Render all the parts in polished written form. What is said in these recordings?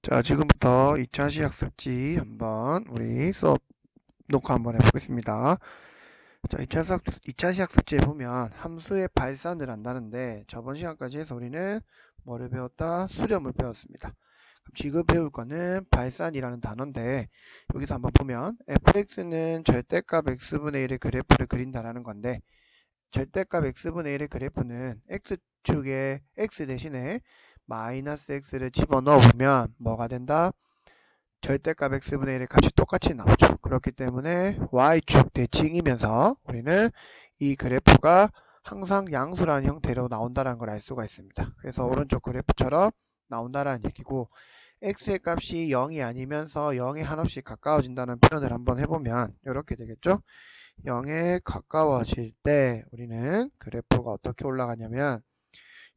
자, 지금부터 2차 시학습지 한번 우리 수업 녹화 한번 해보겠습니다. 자, 2차 시학습지에 보면 함수의 발산을 한다는데 저번 시간까지 해서 우리는 뭐를 배웠다? 수렴을 배웠습니다. 그럼 지금 배울 거는 발산이라는 단어인데 여기서 한번 보면 fx는 절대값 x분의 1의 그래프를 그린다라는 건데 절대값 x분의 1의 그래프는 x축에 x 대신에 마이너스 x를 집어넣어 보면 뭐가 된다? 절대값 x분의 1의 값이 똑같이 나오죠. 그렇기 때문에 y축 대칭이면서 우리는 이 그래프가 항상 양수라는 형태로 나온다는 걸 알 수가 있습니다. 그래서 오른쪽 그래프처럼 나온다는 얘기고 x의 값이 0이 아니면서 0에 한없이 가까워진다는 표현을 한번 해보면 이렇게 되겠죠. 0에 가까워질 때 우리는 그래프가 어떻게 올라가냐면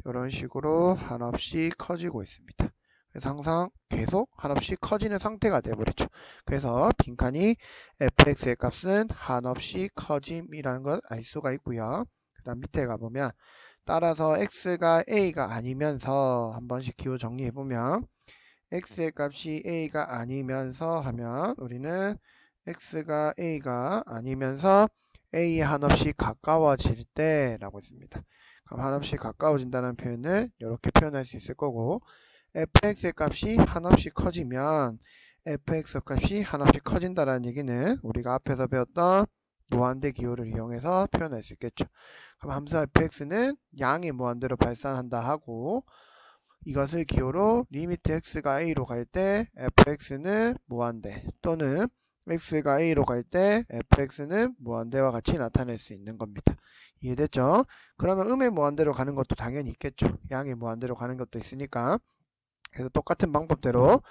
이런 식으로 한없이 커지고 있습니다. 그래서 항상 계속 한없이 커지는 상태가 되어버리죠. 그래서 빈칸이 fx의 값은 한없이 커짐이라는 걸 알 수가 있고요. 그 다음 밑에 가보면 따라서 x가 a가 아니면서 한 번씩 기호 정리해보면 x의 값이 a가 아니면서 하면 우리는 x가 a가 아니면서 a에 한없이 가까워질 때 라고 했습니다. 그럼 한없이 가까워진다는 표현을 이렇게 표현할 수 있을 거고 fx의 값이 한없이 커지면 fx 값이 한없이 커진다는 얘기는 우리가 앞에서 배웠던 무한대 기호를 이용해서 표현할 수 있겠죠. 그럼 함수 fx는 양의 무한대로 발산한다 하고 이것을 기호로 리미트 x가 a로 갈 때 fx는 무한대 또는 x가 a로 갈 때 fx는 무한대와 같이 나타낼 수 있는 겁니다. 이해됐죠? 그러면 음의 무한대로 가는 것도 당연히 있겠죠. 양의 무한대로 가는 것도 있으니까. 그래서 똑같은 방법대로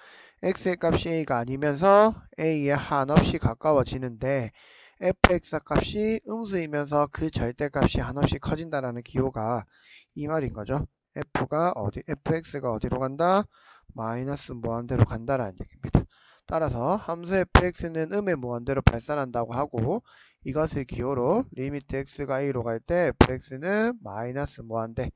x의 값이 a가 아니면서 a에 한없이 가까워지는데 fx 값이 음수이면서 그 절대값이 한없이 커진다라는 기호가 이 말인 거죠. fx가 어디로 간다? 마이너스 무한대로 간다라는 얘기입니다. 따라서 함수 fx는 음의 무한대로 발산한다고 하고 이것을 기호로 리미트 x가 a로 갈 때 fx는 마이너스 무한대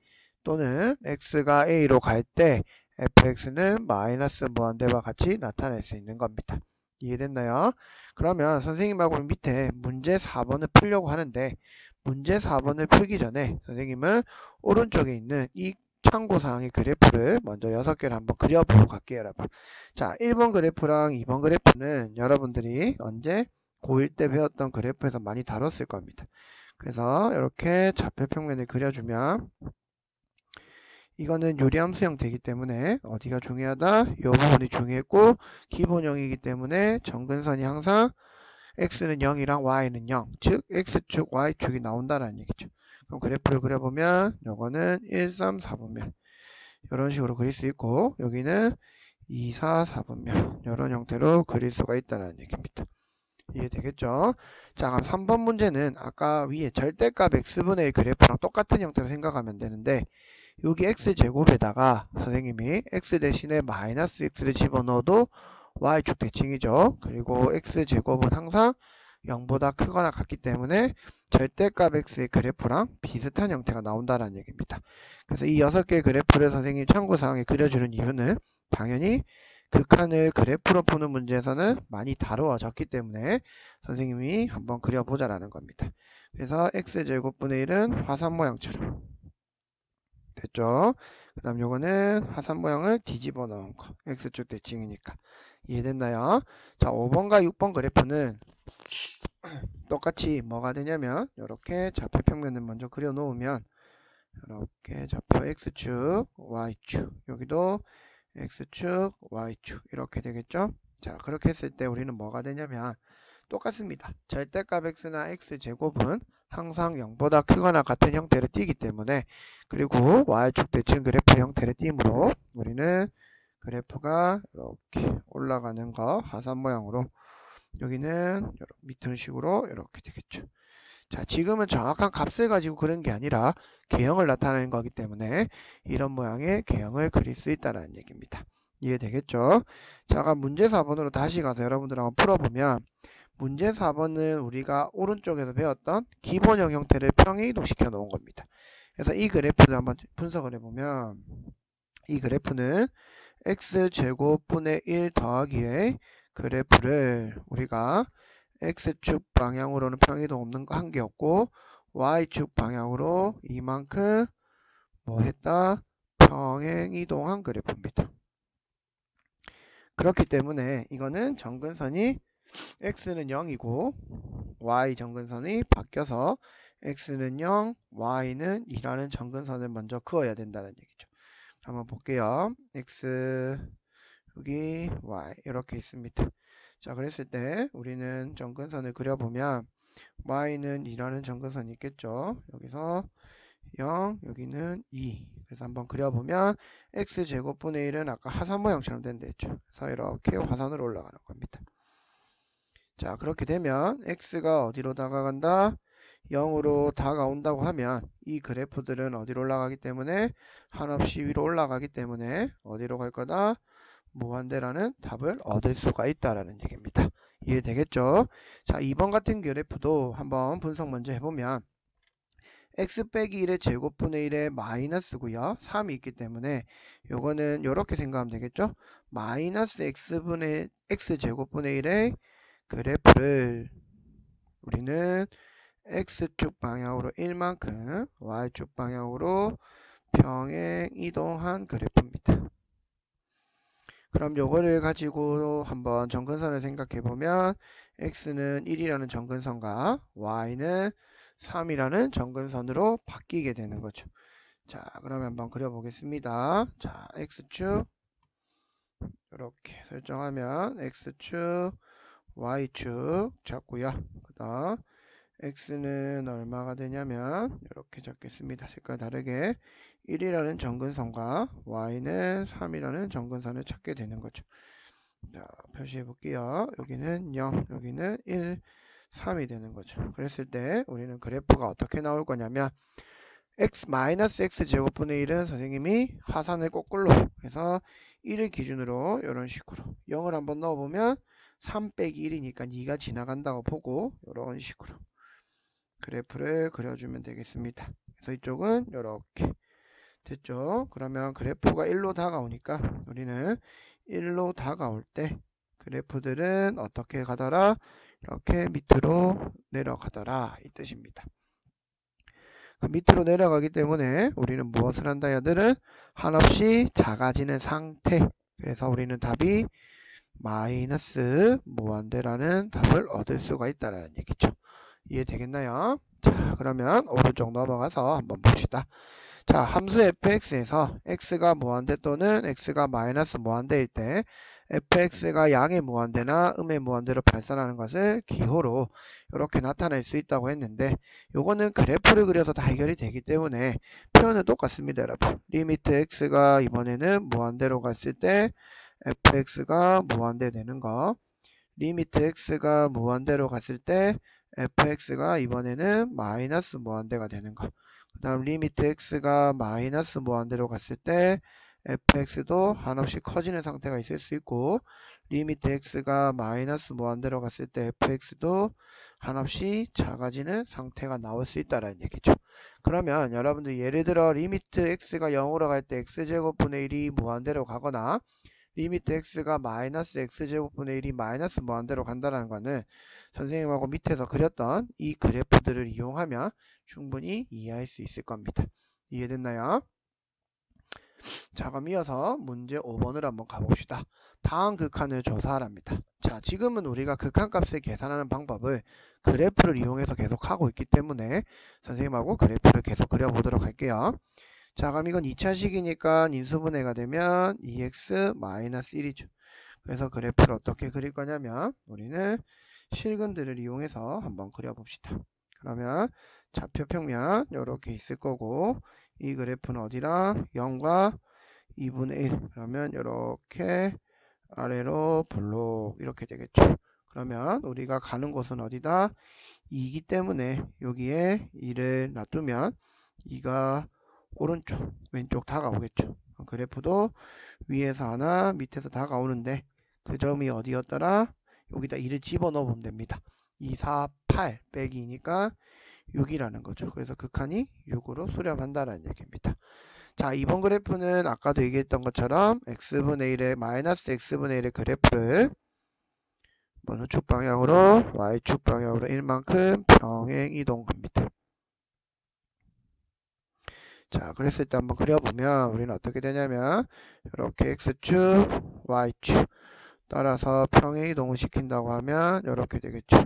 또는 x가 a로 갈 때 fx는 마이너스 무한대와 같이 나타낼 수 있는 겁니다. 이해됐나요? 그러면 선생님하고 밑에 문제 4번을 풀려고 하는데 문제 4번을 풀기 전에 선생님은 오른쪽에 있는 이 참고사항의 그래프를 먼저 6개를 한번 그려보고 갈게요, 여러분. 자, 1번 그래프랑 2번 그래프는 여러분들이 언제 고1 때 배웠던 그래프에서 많이 다뤘을 겁니다. 그래서 이렇게 좌표평면을 그려주면 이거는 유리함수 형태이기 때문에 어디가 중요하다? 이 부분이 중요했고 기본형이기 때문에 정근선이 항상 x는 0이랑 y는 0, 즉 x축, y축이 나온다는 얘기죠. 그럼 그래프를 그려보면 요거는 1, 3, 4분면 이런 식으로 그릴 수 있고 여기는 2, 4, 4분면 이런 형태로 그릴 수가 있다는 얘기입니다. 이해되겠죠? 자, 그럼 3번 문제는 아까 위에 절대값 x분의 1 그래프랑 똑같은 형태로 생각하면 되는데 여기 x제곱에다가 선생님이 x 대신에 마이너스 x를 집어넣어도 y축 대칭이죠. 그리고 x제곱은 항상 0보다 크거나 같기 때문에 절대값 x의 그래프랑 비슷한 형태가 나온다는 얘기입니다. 그래서 이 6개의 그래프를 선생님이 참고사항에 그려주는 이유는 당연히 극한을 그래프로 푸는 문제에서는 많이 다루어졌기 때문에 선생님이 한번 그려보자라는 겁니다. 그래서 x제곱분의 1은 화산 모양처럼 됐죠? 그 다음 요거는 화산 모양을 뒤집어 넣은 거 x축 대칭이니까 이해됐나요? 자, 5번과 6번 그래프는 똑같이 뭐가 되냐면 이렇게 좌표평면을 먼저 그려 놓으면 이렇게 좌표 x축 y축 여기도 x축 y축 이렇게 되겠죠? 자, 그렇게 했을 때 우리는 뭐가 되냐면 똑같습니다. 절대값 x나 x제곱은 항상 0보다 크거나 같은 형태를 띠기 때문에 그리고 y축 대칭 그래프 형태를 띠므로 우리는 그래프가 이렇게 올라가는 거 하산 모양으로 여기는 밑으로 식으로 이렇게 되겠죠. 자, 지금은 정확한 값을 가지고 그런 게 아니라 개형을 나타내는 거기 때문에 이런 모양의 개형을 그릴 수 있다는 얘기입니다. 이해되겠죠? 자, 그럼 문제 4번으로 다시 가서 여러분들 한번 풀어보면 문제 4번은 우리가 오른쪽에서 배웠던 기본형 형태를 평행 이동시켜 놓은 겁니다. 그래서 이 그래프를 한번 분석을 해보면 이 그래프는 x제곱분의 1 더하기에 그래프를 우리가 x축 방향으로는 평이동 없는 거 한 개 없고 y축 방향으로 이만큼 뭐 했다? 평행 이동한 그래프입니다. 그렇기 때문에 이거는 정근선이 x는 0이고 y 정근선이 바뀌어서 x는 0, y는 2라는 정근선을 먼저 그어야 된다는 얘기죠. 한번 볼게요. x 여기 y 이렇게 있습니다. 자, 그랬을 때 우리는 정근선을 그려보면 y는 2라는 정근선이 있겠죠. 여기서 0, 여기는 2. 그래서 한번 그려보면 x제곱분의 1은 아까 화산 모양처럼 된다 했죠. 그래서 이렇게 화산으로 올라가는 겁니다. 자, 그렇게 되면 x가 어디로 다가간다? 0으로 다가온다고 하면 이 그래프들은 어디로 올라가기 때문에 한없이 위로 올라가기 때문에 어디로 갈 거다? 무한대라는 답을 얻을 수가 있다라는 얘기입니다. 이해되겠죠? 자, 2번 같은 그래프도 한번 분석 먼저 해보면 x 빼기 1의 제곱분의 1의 마이너스고요. 3이 있기 때문에 요거는 이렇게 생각하면 되겠죠? 마이너스 x제곱분의 1의 그래프를 우리는 x축 방향으로 1만큼 y축 방향으로 평행 이동한 그래프입니다. 그럼 요거를 가지고 한번 정근선을 생각해 보면 x는 1이라는 정근선과 y는 3이라는 정근선으로 바뀌게 되는 거죠. 자, 그러면 한번 그려보겠습니다. 자, x축 이렇게 설정하면 x축 y축 잡고요. 그 다음 x는 얼마가 되냐면 이렇게 잡겠습니다. 색깔 다르게 1이라는 정근선과 y는 3이라는 정근선을 찾게 되는 거죠. 자, 표시해 볼게요. 여기는 0, 여기는 1, 3이 되는 거죠. 그랬을 때 우리는 그래프가 어떻게 나올 거냐면 x-x제곱분의 1은 선생님이 화산을 거꾸로 해서 1을 기준으로 이런 식으로 0을 한번 넣어보면 3 빼기 1이니까 2가 지나간다고 보고 이런 식으로 그래프를 그려주면 되겠습니다. 그래서 이쪽은 이렇게 됐죠. 그러면 그래프가 1로 다가오니까 우리는 1로 다가올 때 그래프들은 어떻게 가더라? 이렇게 밑으로 내려가더라 이 뜻입니다. 밑으로 내려가기 때문에 우리는 무엇을 한다? 얘들은 한없이 작아지는 상태. 그래서 우리는 답이 마이너스 무한대라는 답을 얻을 수가 있다는 얘기죠. 이해되겠나요? 자, 그러면 오른쪽 넘어가서 한번 봅시다. 자, 함수 fx에서 x가 무한대 또는 x가 마이너스 무한대일 때 fx가 양의 무한대나 음의 무한대로 발산하는 것을 기호로 이렇게 나타낼 수 있다고 했는데 요거는 그래프를 그려서 다 해결이 되기 때문에 표현은 똑같습니다, 여러분. 리미트 x가 이번에는 무한대로 갔을 때 fx가 무한대 되는 거, 리미트 x가 무한대로 갔을 때 fx가 이번에는 마이너스 무한대가 되는 거. 그 다음 리미트 x가 마이너스 무한대로 갔을 때 fx도 한없이 커지는 상태가 있을 수 있고 리미트 x가 마이너스 무한대로 갔을 때 fx도 한없이 작아지는 상태가 나올 수 있다는 얘기죠. 그러면 여러분들 예를 들어 리미트 x가 0으로 갈 때 x제곱분의 1이 무한대로 가거나 리미트 x가 마이너스 x제곱분의 1이 마이너스 무한대로 간다는 것은 선생님하고 밑에서 그렸던 이 그래프들을 이용하면 충분히 이해할 수 있을 겁니다. 이해됐나요? 자, 그럼 이어서 문제 5번을 한번 가봅시다. 다음 극한을 조사하랍니다. 자, 지금은 우리가 극한값을 계산하는 방법을 그래프를 이용해서 계속 하고 있기 때문에 선생님하고 그래프를 계속 그려보도록 할게요. 자, 그럼 이건 2차식이니까 인수분해가 되면 2x-1이죠. 그래서 그래프를 어떻게 그릴 거냐면 우리는 실근들을 이용해서 한번 그려봅시다. 그러면 좌표 평면 이렇게 있을 거고 이 그래프는 어디랑 0과 2분의 1 그러면 이렇게 아래로 볼록 이렇게 되겠죠. 그러면 우리가 가는 곳은 어디다? 2이기 때문에 여기에 2를 놔두면 2가 오른쪽 왼쪽 다가오겠죠. 그래프도 위에서 하나 밑에서 다가오는데 그 점이 어디였더라? 여기다 2를 집어넣어 보면 됩니다. 2, 4, 8 빼기니까 6이라는 거죠. 그래서 극한이 6으로 수렴한다는 얘기입니다. 자, 이번 그래프는 아까도 얘기했던 것처럼 x분의 1의 마이너스 x분의 1의 그래프를 우측 방향으로 y축 방향으로 1만큼 평행 이동합니다. 자, 그랬을 때 한번 그려보면 우리는 어떻게 되냐면 이렇게 x축, y축 따라서 평행 이동을 시킨다고 하면 이렇게 되겠죠.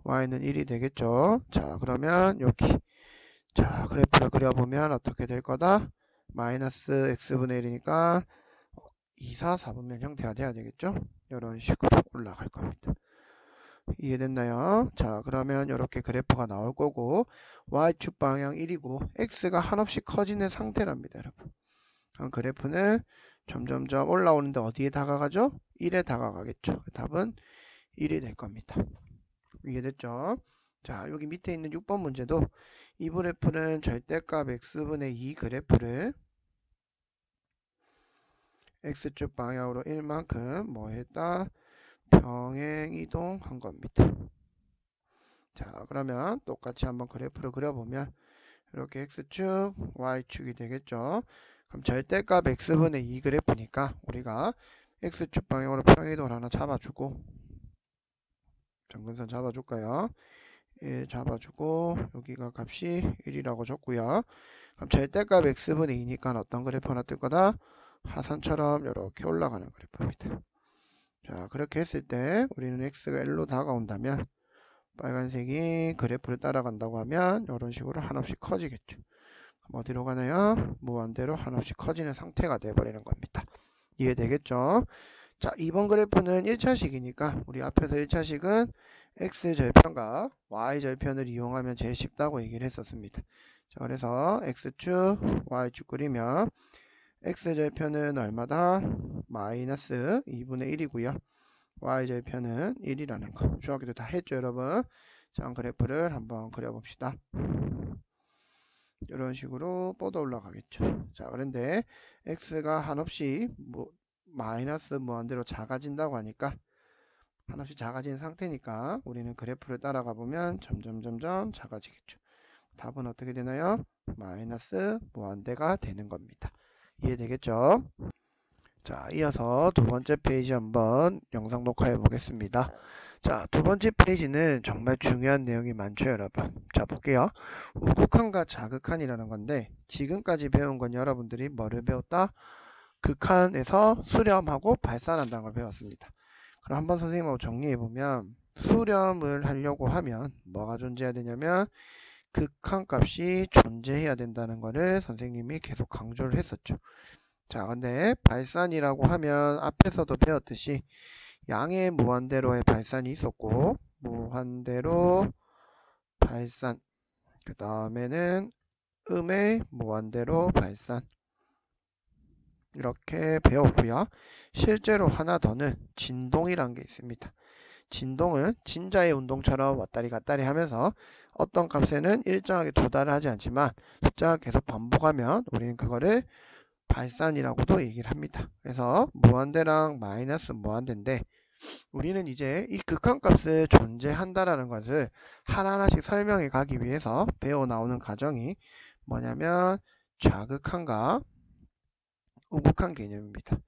y는 1이 되겠죠. 자, 그러면 여기 자, 그래프를 그려보면 어떻게 될 거다? 마이너스 x분의 1이니까 2, 4, 4분면 형태가 돼야 되겠죠? 이런 식으로 올라갈 겁니다. 이해됐나요? 자, 그러면 이렇게 그래프가 나올 거고 y축 방향 1이고 x가 한없이 커지는 상태랍니다, 여러분. 그럼 그래프는 점점점 올라오는데 어디에 다가가죠? 1에 다가가겠죠. 답은 1이 될 겁니다. 이해됐죠? 자, 여기 밑에 있는 6번 문제도 이 그래프는 절대값 x분의 2 그래프를 x축 방향으로 1만큼 뭐 했다? 평행 이동한 겁니다. 자, 그러면 똑같이 한번 그래프를 그려보면 이렇게 x축, y축이 되겠죠. 그럼 절대값 x분의 2 그래프니까 우리가 x축 방향으로 평행 이동을 하나 잡아주고 점근선 잡아줄까요? 1 잡아주고 여기가 값이 1이라고 줬고요. 그럼 절대값 x분의 2니까 어떤 그래프 하나 뜰 거다? 하산처럼 이렇게 올라가는 그래프입니다. 자, 그렇게 했을 때 우리는 x가 1로 다가온다면 빨간색이 그래프를 따라간다고 하면 이런 식으로 한없이 커지겠죠. 그럼 어디로 가나요? 무한대로 한없이 커지는 상태가 돼버리는 겁니다. 이해되겠죠? 자, 이번 그래프는 1차식이니까 우리 앞에서 1차식은 x절편과 y절편을 이용하면 제일 쉽다고 얘기를 했었습니다. 자, 그래서 x축, y축 그리면 x절편은 얼마다? 마이너스 2분의 1이고요. y절편은 1이라는 거. 중학교도 다 했죠, 여러분? 자, 그래프를 한번 그려봅시다. 이런 식으로 뻗어 올라가겠죠. 자, 그런데 x가 한없이 마이너스 무한대로 작아진다고 하니까 한없이 작아진 상태니까 우리는 그래프를 따라가 보면 점점 작아지겠죠. 답은 어떻게 되나요? 마이너스 무한대가 되는 겁니다. 이해되겠죠? 자, 이어서 두 번째 페이지 한번 영상 녹화해 보겠습니다. 자, 두 번째 페이지는 정말 중요한 내용이 많죠, 여러분. 자, 볼게요. 우극한과 자극한이라는 건데 지금까지 배운 건 여러분들이 뭐를 배웠다? 극한에서 수렴하고 발산한다는 걸 배웠습니다. 그럼 한번 선생님하고 정리해보면 수렴을 하려고 하면 뭐가 존재해야 되냐면 극한값이 존재해야 된다는 것을 선생님이 계속 강조를 했었죠. 자, 근데 발산이라고 하면 앞에서도 배웠듯이 양의 무한대로의 발산이 있었고 무한대로 발산, 그 다음에는 음의 무한대로 발산 이렇게 배웠고요. 실제로 하나 더는 진동이란 게 있습니다. 진동은 진자의 운동처럼 왔다리 갔다리 하면서 어떤 값에는 일정하게 도달을 하지 않지만 숫자가 계속 반복하면 우리는 그거를 발산이라고도 얘기를 합니다. 그래서 무한대랑 마이너스 무한대인데 우리는 이제 이 극한값을 존재한다라는 것을 하나하나씩 설명해 가기 위해서 배워 나오는 과정이 뭐냐면 좌극한과 우극한 개념입니다.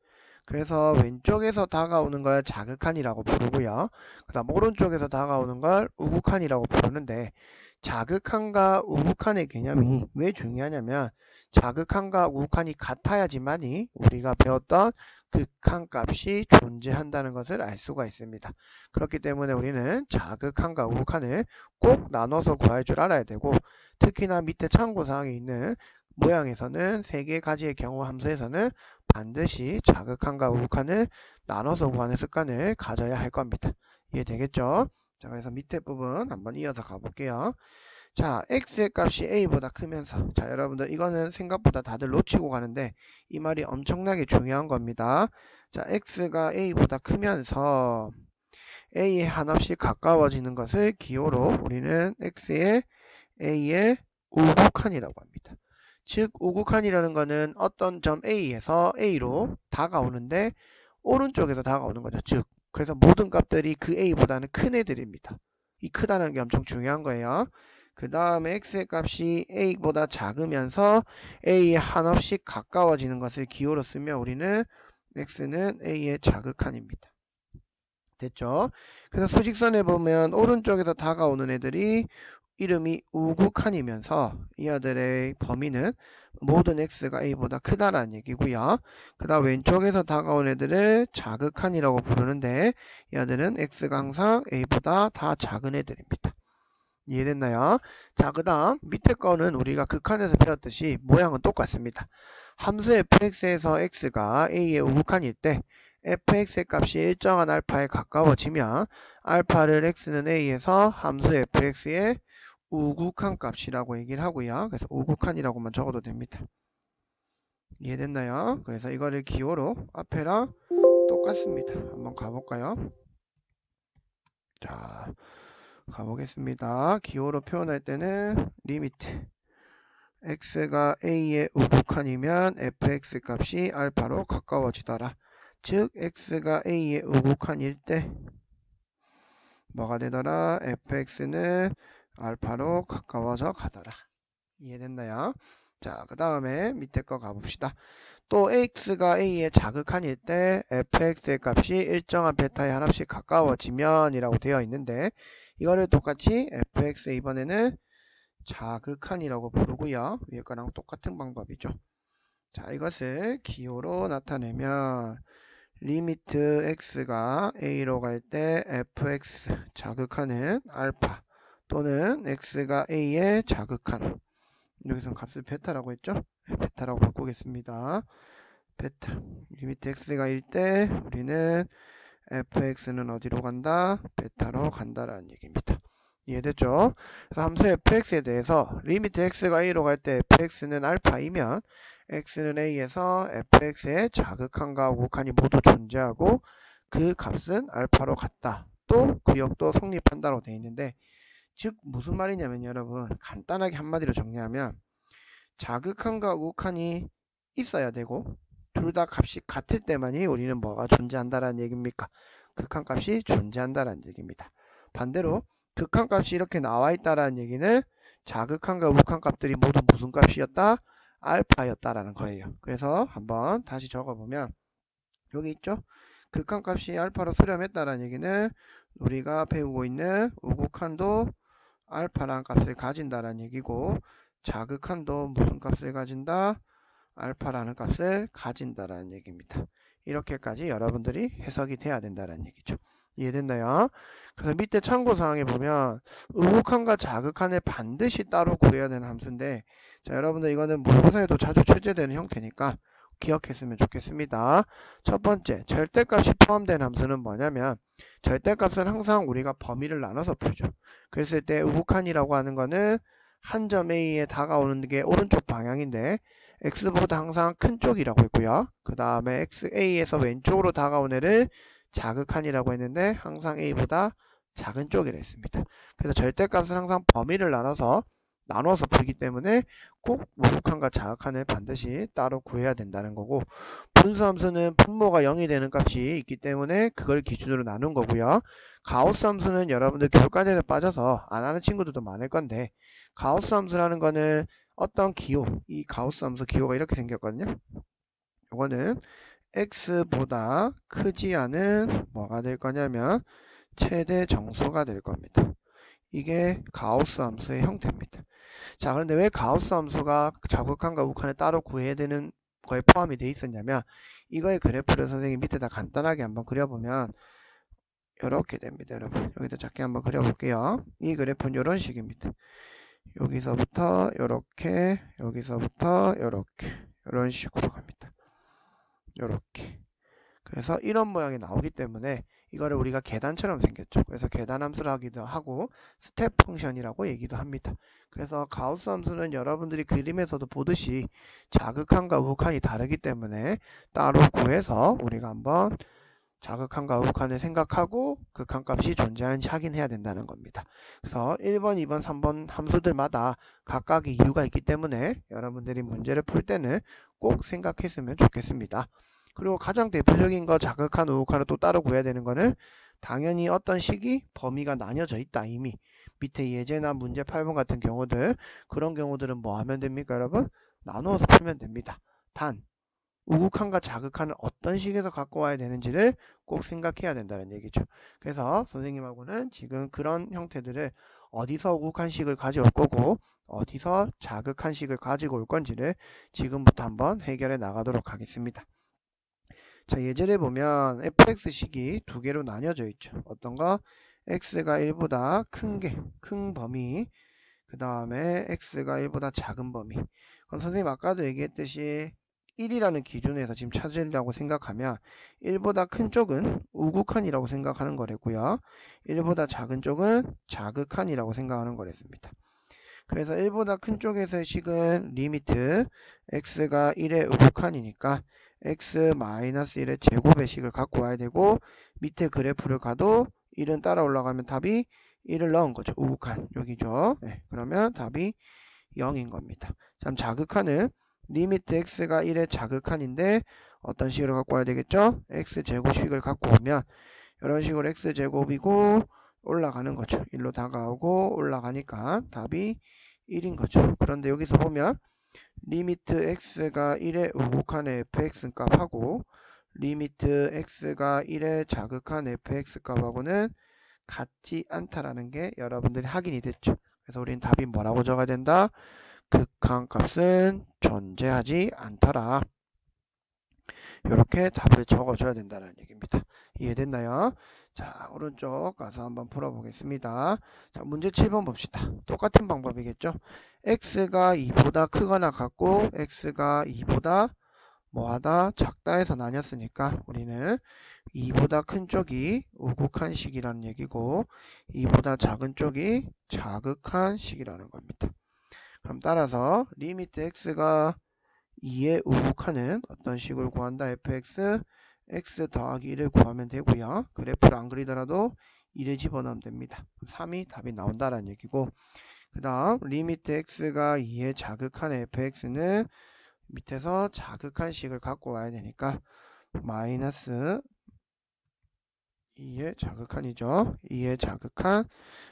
그래서 왼쪽에서 다가오는 걸 자극한이라고 부르고요. 그 다음 오른쪽에서 다가오는 걸 우극한이라고 부르는데 자극한과 우극한의 개념이 왜 중요하냐면 자극한과 우극한이 같아야지만이 우리가 배웠던 극한값이 존재한다는 것을 알 수가 있습니다. 그렇기 때문에 우리는 자극한과 우극한을 꼭 나눠서 구할 줄 알아야 되고 특히나 밑에 참고사항에 있는 모양에서는 3개 가지의 경우 함수에서는 반드시 자극한과 우극한을 나눠서 구하는 습관을 가져야 할 겁니다. 이해되겠죠? 자, 그래서 밑에 부분 한번 이어서 가볼게요. 자, x의 값이 a보다 크면서 자, 여러분들 이거는 생각보다 다들 놓치고 가는데 이 말이 엄청나게 중요한 겁니다. 자, x가 a보다 크면서 a에 한없이 가까워지는 것을 기호로 우리는 x의 a의 우극한이라고 합니다. 즉 우극한이라는 것은 어떤 점 A에서 A로 다가오는데 오른쪽에서 다가오는 거죠. 즉 그래서 모든 값들이 그 A보다는 큰 애들입니다. 이 크다는 게 엄청 중요한 거예요. 그 다음에 x의 값이 a보다 작으면서 a에 한없이 가까워지는 것을 기호로 쓰면 우리는 x는 a의 자극한입니다. 됐죠? 그래서 수직선에 보면 오른쪽에서 다가오는 애들이 이름이 우극한이면서 이 아들의 범위는 모든 x가 a보다 크다라는 얘기고요. 그 다음 왼쪽에서 다가온 애들을 자극한이라고 부르는데 이 아들은 x가 항상 a보다 다 작은 애들입니다. 이해됐나요? 자, 그 다음 밑에 거는 우리가 극한에서 배웠듯이 모양은 똑같습니다. 함수 fx에서 x가 a의 우극한일 때 fx의 값이 일정한 알파에 가까워지면 알파를 x는 a에서 함수 fx의 우극한 값이라고 얘기를 하고요. 그래서 우극한이라고만 적어도 됩니다. 이해됐나요? 그래서 이거를 기호로 앞에랑 똑같습니다. 한번 가볼까요? 자, 가보겠습니다. 기호로 표현할 때는 리미트 x가 a의 우극한이면 fx 값이 알파로 가까워지더라. 즉 x가 a의 우극한일 때 뭐가 되더라? fx는 알파로 가까워져 가더라. 이해됐나요? 자, 그 다음에 밑에 거 가봅시다. 또 x가 a의 자극한일 때 fx의 값이 일정한 베타에 하나씩 가까워지면 이라고 되어 있는데 이거를 똑같이 fx 이번에는 자극한이라고 부르고요. 위에 거랑 똑같은 방법이죠. 자, 이것을 기호로 나타내면 리미트 x가 a로 갈 때 fx 자극한은 알파 또는 x가 a의 자극한 여기서 값을 베타라고 했죠? 네, 베타라고 바꾸겠습니다. 베타 리미트 x가 1 때 우리는 fx는 어디로 간다? 베타로 간다라는 얘기입니다. 이해됐죠? 그래서 함수 fx에 대해서 리미트 x가 a로 갈 때 fx는 알파이면 x는 a에서 fx의 자극한과 우극한이 모두 존재하고 그 값은 알파로 같다. 또 그 역도 성립한다고 되어 있는데 즉 무슨 말이냐면 여러분 간단하게 한마디로 정리하면 자극한과 우극한이 있어야 되고 둘 다 값이 같을 때만이 우리는 뭐가 존재한다라는 얘기입니까? 극한값이 존재한다라는 얘기입니다. 반대로 극한값이 이렇게 나와 있다라는 얘기는 자극한과 우극한값들이 모두 무슨 값이었다? 알파였다라는 거예요. 그래서 한번 다시 적어보면 여기 있죠? 극한값이 알파로 수렴했다라는 얘기는 우리가 배우고 있는 우극한도 알파라는 값을 가진다라는 얘기고 자극한도 무슨 값을 가진다? 알파라는 값을 가진다라는 얘기입니다. 이렇게까지 여러분들이 해석이 돼야 된다는 얘기죠. 이해됐나요? 그래서 밑에 참고사항에 보면 우극한과 자극한을 반드시 따로 구해야 되는 함수인데 자 여러분들 이거는 모의고사에도 자주 출제되는 형태니까 기억했으면 좋겠습니다. 첫 번째 절대값이 포함된 함수는 뭐냐면 절대값은 항상 우리가 범위를 나눠서 풀죠. 그랬을 때 우극한이라고 하는 거는 한 점 A에 다가오는 게 오른쪽 방향인데 x보다 항상 큰 쪽이라고 했고요. 그 다음에 a에서 왼쪽으로 다가온 애를 자극한이라고 했는데 항상 a보다 작은 쪽이라 했습니다. 그래서 절대값은 항상 범위를 나눠서 풀기 때문에 꼭 우극한과 자극한을 반드시 따로 구해야 된다는 거고 분수함수는 분모가 0이 되는 값이 있기 때문에 그걸 기준으로 나눈 거고요. 가우스 함수는 여러분들 교육과정에 빠져서 안 하는 친구들도 많을 건데 가우스 함수라는 거는 어떤 기호, 이 가우스 함수 기호가 이렇게 생겼거든요. 이거는 x보다 크지 않은 뭐가 될 거냐면 최대 정수가 될 겁니다. 이게 가우스 함수의 형태입니다. 자, 그런데 왜 가우스 함수가 자극한과 우극한을 따로 구해야 되는 거에 포함이 되어 있었냐면 이거의 그래프를 선생님 밑에다 간단하게 한번 그려보면 이렇게 됩니다. 여러분 여기다 작게 한번 그려볼게요. 이 그래프는 이런 식입니다. 여기서부터 이렇게 여기서부터 이렇게 이런 식으로 갑니다. 이렇게 그래서 이런 모양이 나오기 때문에 이거를 우리가 계단처럼 생겼죠. 그래서 계단 함수를 하기도 하고 스텝 펑션이라고 얘기도 합니다. 그래서 가우스 함수는 여러분들이 그림에서도 보듯이 자극한과 우극한이 다르기 때문에 따로 구해서 우리가 한번 자극한과 우극한을 생각하고 극한값이 존재하는지 확인해야 된다는 겁니다. 그래서 1번, 2번, 3번 함수들마다 각각의 이유가 있기 때문에 여러분들이 문제를 풀 때는 꼭 생각했으면 좋겠습니다. 그리고 가장 대표적인 거 자극한 우극한을 또 따로 구해야 되는 거는 당연히 어떤 식이 범위가 나뉘어져 있다 이미 밑에 예제나 문제 8번 같은 경우들, 그런 경우들은 뭐 하면 됩니까, 여러분? 나누어서 풀면 됩니다. 단 우극한과 자극한을 어떤 식에서 갖고 와야 되는지를 꼭 생각해야 된다는 얘기죠. 그래서 선생님하고는 지금 그런 형태들을 어디서 우극한식을 가져올 거고 어디서 자극한식을 가지고 올 건지를 지금부터 한번 해결해 나가도록 하겠습니다. 자, 예제를 보면 fx식이 두 개로 나뉘어져 있죠. 어떤 거? x가 1보다 큰 범위, 그 다음에 x가 1보다 작은 범위. 그럼 선생님 아까도 얘기했듯이 1이라는 기준에서 지금 찾으려고 생각하면 1보다 큰 쪽은 우극한이라고 생각하는 거랬고요. 1보다 작은 쪽은 자극한이라고 생각하는 거랬습니다. 그래서 1보다 큰 쪽에서의 식은 리미트 x가 1의 우극한이니까 x-1의 제곱의 식을 갖고 와야 되고, 밑에 그래프를 가도 1은 따라 올라가면 답이 1을 넣은 거죠. 우극한 여기죠. 네, 그러면 답이 0인 겁니다. 참 자극한은 리미트 x가 1의 자극한인데 어떤 식으로 갖고 와야 되겠죠? x제곱식을 갖고 오면 이런 식으로 x제곱이고 올라가는 거죠. 1로 다가오고 올라가니까 답이 1인 거죠. 그런데 여기서 보면 리미트 x가 1의 우극한의 fx 값하고 리미트 x가 1의 자극한 fx 값하고는 같지 않다라는 게 여러분들이 확인이 됐죠. 그래서 우린 답이 뭐라고 적어야 된다? 극한값은 존재하지 않더라. 이렇게 답을 적어줘야 된다는 얘기입니다. 이해됐나요? 자, 오른쪽 가서 한번 풀어보겠습니다. 자, 문제 7번 봅시다. 똑같은 방법이겠죠? x가 2보다 크거나 같고 x가 2보다 뭐하다 작다 해서 나뉘었으니까 우리는 2보다 큰 쪽이 우극한 식이라는 얘기고 2보다 작은 쪽이 자극한 식이라는 겁니다. 그럼 따라서 리미트 x가 2의 우극한은 어떤 식을 구한다? fx x 더하기 1을 구하면 되고요. 그래프를 안 그리더라도 1을 집어넣으면 됩니다. 3이 답이 나온다라는 얘기고, 그 다음 리미트 x가 2의 자극한 fx는 밑에서 자극한 식을 갖고 와야 되니까 마이너스 2의 자극한이죠. 2의 자극한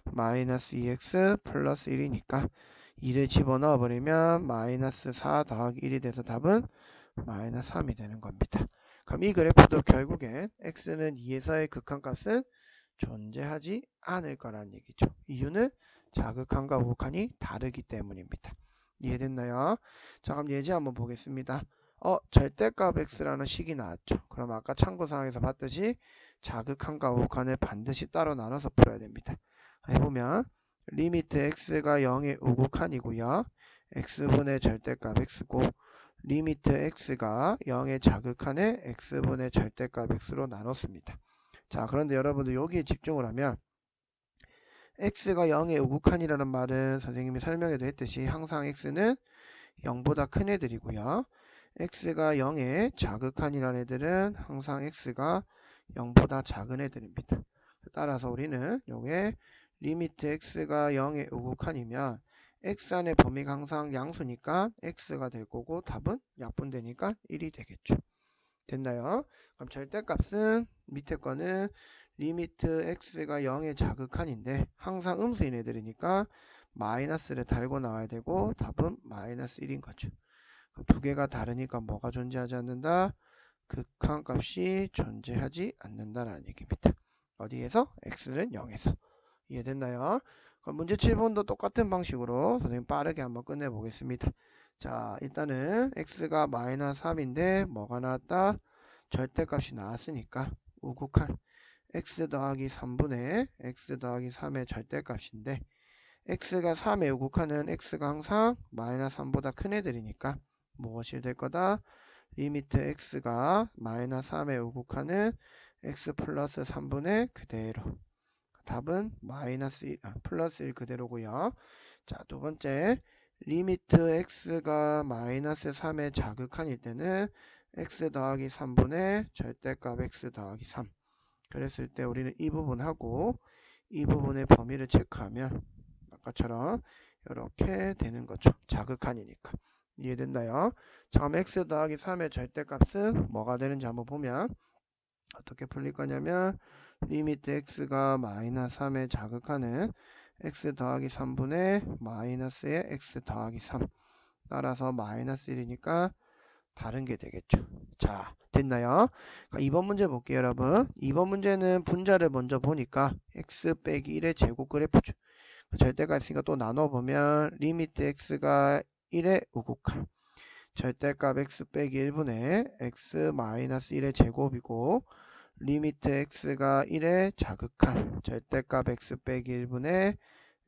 마이너스 2x 플러스 1이니까 2를 집어넣어 버리면 마이너스 4 더하기 1이 돼서 답은 마이너스 3이 되는 겁니다. 그럼 이 그래프도 결국엔 x는 2에서의 극한값은 존재하지 않을 거라는 얘기죠. 이유는 자극한과 우극한이 다르기 때문입니다. 이해됐나요? 자, 그럼 예제 한번 보겠습니다. 절대값 x라는 식이 나왔죠. 그럼 아까 참고사항에서 봤듯이 자극한과 우극한을 반드시 따로 나눠서 풀어야 됩니다. 해보면 리미트 x가 0의 우극한이고요. x분의 절대값 x고 리미트 x가 0의 자극한에 x분의 절대값 x로 나눴습니다. 자, 그런데 여러분들 여기에 집중을 하면 x가 0의 우극한이라는 말은 선생님이 설명에도 했듯이 항상 x는 0보다 큰 애들이고요. x가 0의 자극한이라는 애들은 항상 x가 0보다 작은 애들입니다. 따라서 우리는 요게 리미트 x가 0의 우극한이면 x 안의 범위가 항상 양수니까 x가 될 거고 답은 약분되니까 1이 되겠죠. 됐나요? 그럼 절대값은 밑에 거는 리미트 x가 0의 자극한인데 항상 음수인 애들이니까 마이너스를 달고 나와야 되고 답은 마이너스 1인 거죠. 두 개가 다르니까 뭐가 존재하지 않는다? 극한값이 존재하지 않는다라는 얘기입니다. 어디에서? x는 0에서. 이해됐나요? 그럼 문제 7번도 똑같은 방식으로 선생님 빠르게 한번 끝내보겠습니다. 자, 일단은 x가 마이너스 3인데 뭐가 나왔다? 절대값이 나왔으니까 우극한 x 더하기 3분의 x 더하기 3의 절대값인데 x가 3의 우극한은 x가 항상 마이너스 3보다 큰 애들이니까 무엇이 될 거다? 리미트 x가 마이너스 3의 우극한은 x 플러스 3분의 그대로. 답은 마이너스 1, 플러스 1 그대로고요. 자, 두 번째 리미트 x가 마이너스 3의 자극한일 때는 x 더하기 3분의 절대값 x 더하기 3. 그랬을 때 우리는 이 부분하고 이 부분의 범위를 체크하면 아까처럼 이렇게 되는 거죠. 자극한이니까. 이해됐나요? 자, 그럼 x 더하기 3의 절대값은 뭐가 되는지 한번 보면 어떻게 풀릴 거냐면 리미트 x가 마이너스 3의 자극하는 x 더하기 3분의 마이너스의 x 더하기 3. 따라서 마이너스 1이니까 다른 게 되겠죠. 자, 됐나요? 그러니까 2번 문제 볼게요, 여러분. 2번 문제는 분자를 먼저 보니까 x 빼기 1의 제곱 그래프죠. 절대가 있으니까 또 나눠보면 리미트 x가 1의 우극한, 절대값 x 빼기 1분의 x 마이너스 1의 제곱이고, 리미트 x가 1의 자극한, 절대값 x 빼기 1분의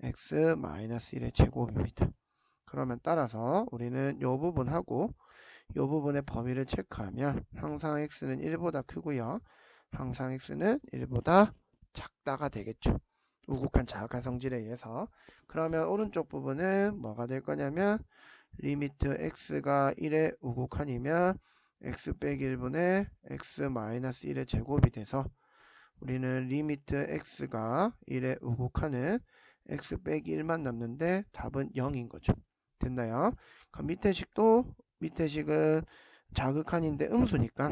x 마이너스 1의 제곱입니다. 그러면 따라서 우리는 이 부분하고 이 부분의 범위를 체크하면 항상 x는 1보다 크고요. 항상 x는 1보다 작다가 되겠죠. 우극한 자극한 성질에 의해서. 그러면 오른쪽 부분은 뭐가 될 거냐면 리미트 x가 1의 우극한이면 x 빼기 1분의 x 마이너스 1의 제곱이 돼서 우리는 리미트 x가 1의 우극한은 x 빼기 1만 남는데 답은 0인 거죠. 됐나요? 그럼 밑에 식은 자극한인데 음수니까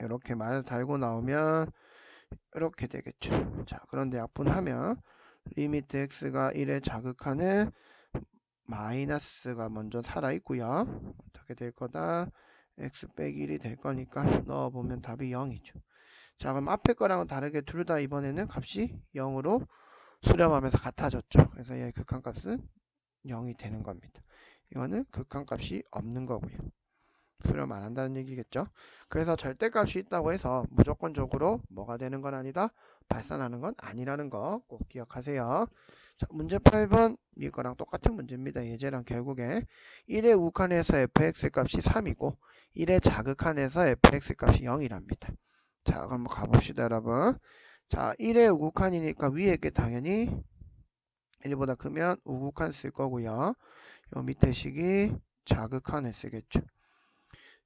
이렇게 마이너스 달고 나오면 이렇게 되겠죠. 자, 그런데 약분하면 리미트 x가 1의 자극한은 마이너스가 먼저 살아있고요. 어떻게 될 거다? x 빼기 1이 될 거니까 넣어보면 답이 0이죠. 자, 그럼 앞에 거랑은 다르게 둘 다 이번에는 값이 0으로 수렴하면서 같아졌죠. 그래서 얘의 극한값은 0이 되는 겁니다. 이거는 극한값이 없는 거고요. 수렴 안 한다는 얘기겠죠. 그래서 절대값이 있다고 해서 무조건적으로 뭐가 되는 건 아니다, 발산하는 건 아니라는 거 꼭 기억하세요. 자, 문제 8번 이거랑 똑같은 문제입니다. 예제랑 결국에 1의 우극한에서 fx 값이 3이고 1의 자극한에서 fx 값이 0이랍니다. 자, 그럼 가봅시다, 여러분. 자, 1의 우극한이니까 위에 게 당연히 1보다 크면 우극한 쓸 거고요. 요 밑에 식이 자극한을 쓰겠죠.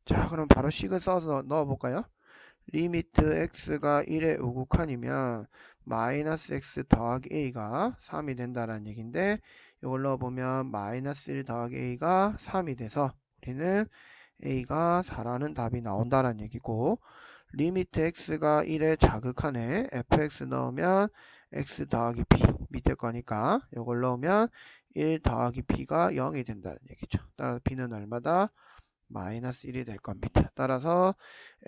자, 그럼 바로 식을 써서 넣어볼까요? 리미트 x가 1의 우극한이면 마이너스 x 더하기 a가 3이 된다는 얘기인데 이걸 넣어보면 마이너스 1 더하기 a가 3이 돼서 우리는 a가 4라는 답이 나온다는 얘기고, 리미트 x가 1의 자극한에 fx 넣으면 x 더하기 b 밑에 거니까 이걸 넣으면 1 더하기 b가 0이 된다는 얘기죠. 따라서 b는 얼마다? 마이너스 1이 될 겁니다. 따라서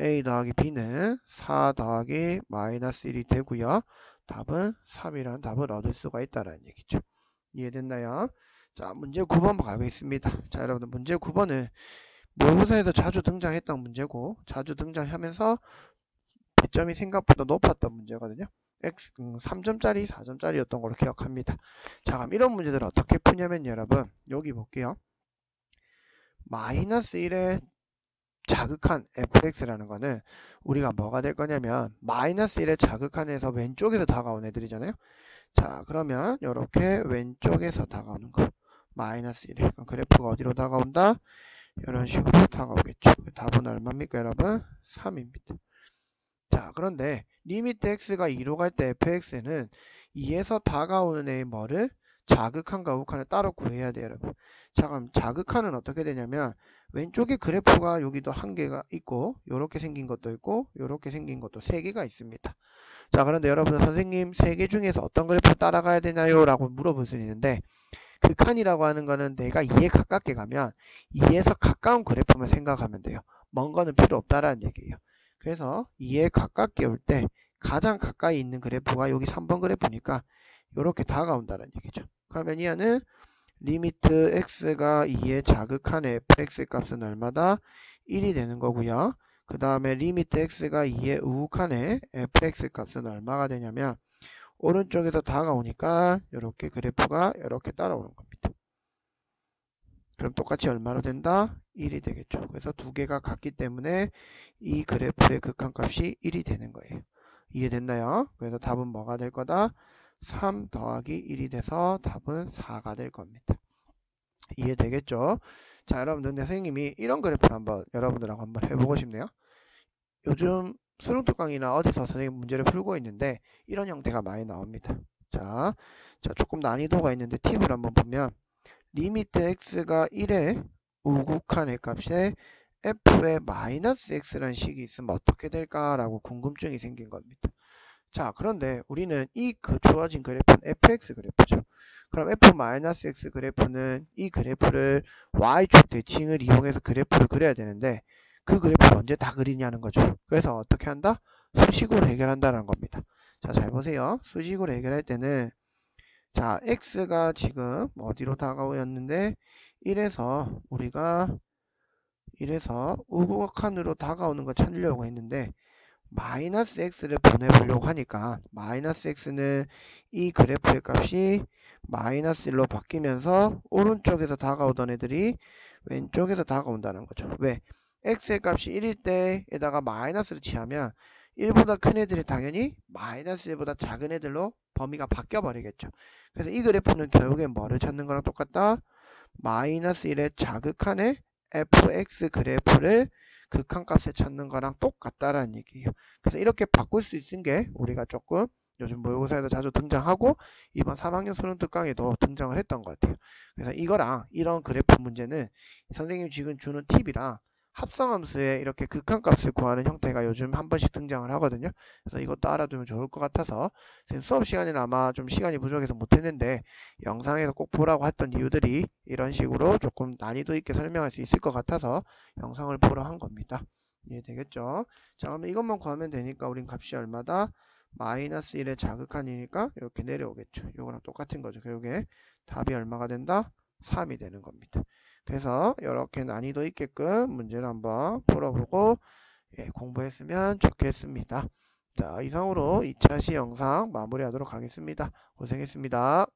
a 더하기 b는 4 더하기 마이너스 1이 되고요. 답은 3이라는 답을 얻을 수가 있다는 얘기죠. 이해됐나요? 자, 문제 9번 가겠습니다. 자, 여러분들 문제 9번은 모의고사에서 자주 등장했던 문제고 자주 등장하면서 배점이 생각보다 높았던 문제거든요. 3점짜리 4점짜리였던 걸로 기억합니다. 자, 그럼 이런 문제들을 어떻게 푸냐면 여러분 여기 볼게요. 마이너스 1의 자극한 fx라는 거는 우리가 뭐가 될 거냐면 마이너스 1의 자극한에서 왼쪽에서 다가온 애들이잖아요. 자, 그러면 이렇게 왼쪽에서 다가오는 거 마이너스 1. 그래프가 어디로 다가온다? 이런 식으로 다가오겠죠. 답은 얼마입니까 여러분? 3입니다. 자, 그런데 리미트 x가 2로 갈 때 fx는 2에서 다가오는 애의 뭐를? 자극한과 우극한을 따로 구해야 돼요 여러분. 자, 그럼 자극한은 어떻게 되냐면 왼쪽에 그래프가 여기도 한 개가 있고 요렇게 생긴 것도 있고 요렇게 생긴 것도 세 개가 있습니다. 자, 그런데 여러분 선생님 세 개 중에서 어떤 그래프 따라가야 되나요? 라고 물어볼 수 있는데 극한이라고 하는 거는 내가 2에 가깝게 가면 2에서 가까운 그래프만 생각하면 돼요. 먼 거는 필요 없다라는 얘기예요. 그래서 2에 가깝게 올 때 가장 가까이 있는 그래프가 여기 3번 그래프니까 이렇게 다가온다는 얘기죠. 그러면 얘는 리미트 x가 2에 자극한 fx 값은 얼마다? 1이 되는 거고요. 그 다음에 리미트 x가 2에 우극한에 fx 값은 얼마가 되냐면 오른쪽에서 다가오니까 이렇게 그래프가 이렇게 따라오는 겁니다. 그럼 똑같이 얼마로 된다? 1이 되겠죠. 그래서 두 개가 같기 때문에 이 그래프의 극한값이 1이 되는 거예요. 이해됐나요? 그래서 답은 뭐가 될 거다? 3 더하기 1이 돼서 답은 4가 될 겁니다. 이해되겠죠? 자, 여러분들 선생님이 이런 그래프를 한번 여러분들하고 한번 해보고 싶네요. 요즘 수능특강이나 어디서 선생님 문제를 풀고 있는데 이런 형태가 많이 나옵니다. 자, 조금 난이도가 있는데 팁을 한번 보면 리미트 x가 1에 우극한의 값에 f의 마이너스 x라는 식이 있으면 어떻게 될까라고 궁금증이 생긴 겁니다. 자, 그런데 우리는 이 주어진 그래프는 fx 그래프죠. 그럼 f-x 그래프는 이 그래프를 y축 대칭을 이용해서 그래프를 그려야 되는데 그 그래프를 언제 다 그리냐는 거죠. 그래서 어떻게 한다? 수식으로 해결한다는 겁니다. 자, 잘 보세요. 수식으로 해결할 때는 자, x가 지금 어디로 다가오였는데 1에서 우리가 1에서 우극한으로 다가오는 거 찾으려고 했는데 마이너스 x를 보내보려고 하니까 마이너스 x는 이 그래프의 값이 마이너스 1로 바뀌면서 오른쪽에서 다가오던 애들이 왼쪽에서 다가온다는 거죠. 왜? x의 값이 1일 때에다가 마이너스를 취하면 1보다 큰 애들이 당연히 마이너스 1보다 작은 애들로 범위가 바뀌어 버리겠죠. 그래서 이 그래프는 결국엔 뭐를 찾는 거랑 똑같다? 마이너스 1의 자극한의 fx 그래프를 극한값에 찾는 거랑 똑같다라는 얘기예요. 그래서 이렇게 바꿀 수 있는 게 우리가 조금 요즘 모의고사에도 자주 등장하고 이번 3학년 수능 특강에도 등장을 했던 것 같아요. 그래서 이거랑 이런 그래프 문제는 선생님이 지금 주는 팁이랑 합성함수에 이렇게 극한값을 구하는 형태가 요즘 한 번씩 등장을 하거든요. 그래서 이것도 알아두면 좋을 것 같아서 지금 수업 시간에는 아마 좀 시간이 부족해서 못했는데 영상에서 꼭 보라고 했던 이유들이 이런 식으로 조금 난이도 있게 설명할 수 있을 것 같아서 영상을 보러 한 겁니다. 이해되겠죠? 자, 그러면 이것만 구하면 되니까 우린 값이 얼마다? 마이너스 1의 자극한이니까 이렇게 내려오겠죠. 이거랑 똑같은 거죠. 결국에 답이 얼마가 된다? 3이 되는 겁니다. 그래서 이렇게 난이도 있게끔 문제를 한번 풀어보고 공부했으면 좋겠습니다. 자, 이상으로 2차 시 영상 마무리하도록 하겠습니다. 고생했습니다.